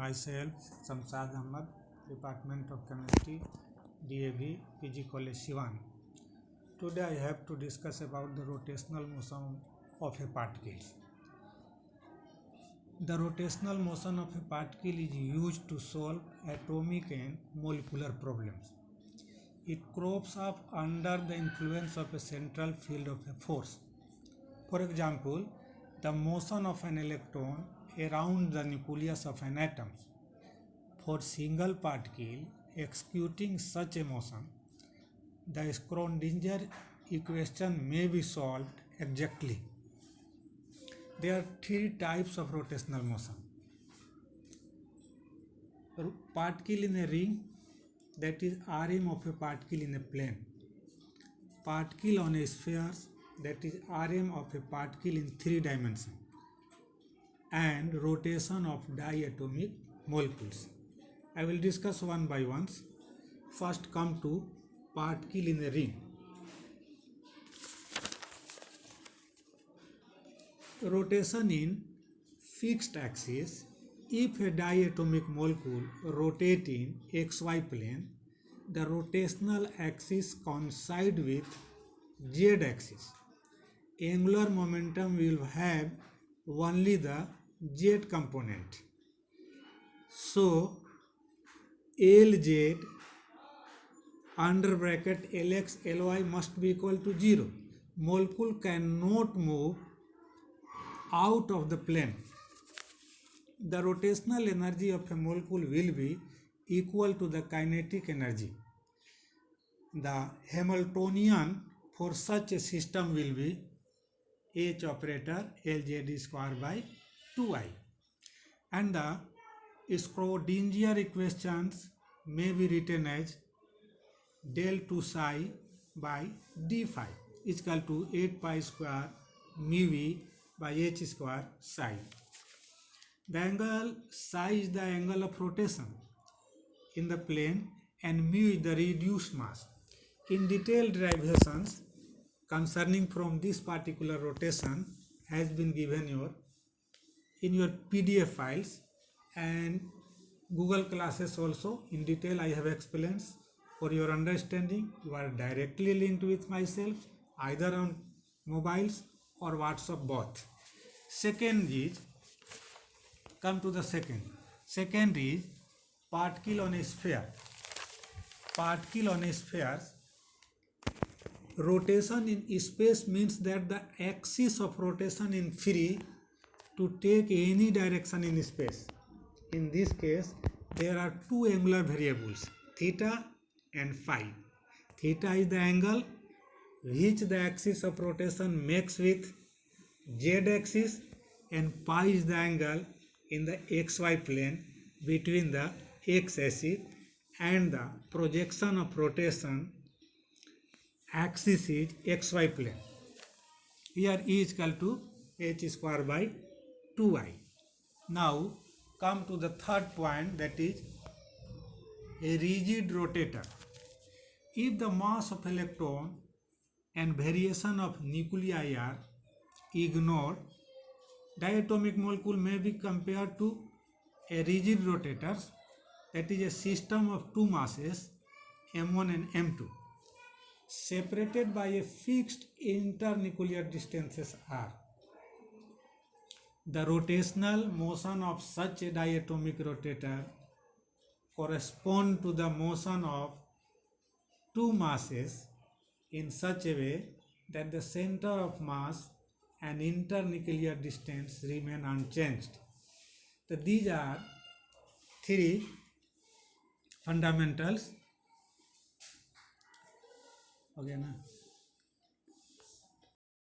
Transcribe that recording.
myself Samsad Ahmad, Department of Chemistry, DAV, PG College Siwan. Today I have to discuss about the rotational motion of a particle. The rotational motion of a particle is used to solve atomic and molecular problems. It crops up under the influence of a central field of a force. For example, the motion of an electron around the nucleus of an atom. For single particle executing such a motion, the Schrödinger equation may be solved exactly. There are three types of rotational motion. Particle in a ring, that is Rm of a particle in a plane. Particle on a sphere, that is Rm of a particle in 3 dimensions. And rotation of diatomic molecules. I will discuss one by one. First come to particle in a ring. Rotation in fixed axis. If a diatomic molecule rotates in xy plane, the rotational axis coincides with z axis. Angular momentum will have only the z component. So Lz under bracket Lx Ly must be equal to 0. Molecule cannot move out of the plane. The rotational energy of a molecule will be equal to the kinetic energy. The Hamiltonian for such a system will be H operator Lz square by 2I. And the Schrödinger equations may be written as del 2 psi by d phi is equal to 8 pi square mu v by h square psi. The angle psi is the angle of rotation in the plane and mu is the reduced mass. In detailed derivations concerning from this particular rotation has been given in your PDF files and Google classes also. In detail I have explained. For your understanding, you are directly linked with myself either on mobiles or WhatsApp both. Second is, come to the second. Second is particle on a sphere. Particle on a sphere. Rotation in space means that the axis of rotation is free to take any direction in space. In this case, there are two angular variables, theta and phi. Theta is the angle which the axis of rotation makes with z axis, and pi is the angle in the xy plane between the x axis and the projection of rotation axis is xy plane. Here E is equal to h square by 2I. Now come to the third point, that is a rigid rotator. If the mass of electron and variation of nuclei are ignored, diatomic molecule may be compared to a rigid rotator, that is a system of two masses m1 and m2 separated by a fixed internuclear distances r. The rotational motion of such a diatomic rotator correspond to the motion of two masses in such a way that the center of mass and internuclear distance remain unchanged. So these are three fundamentals. Okay, na?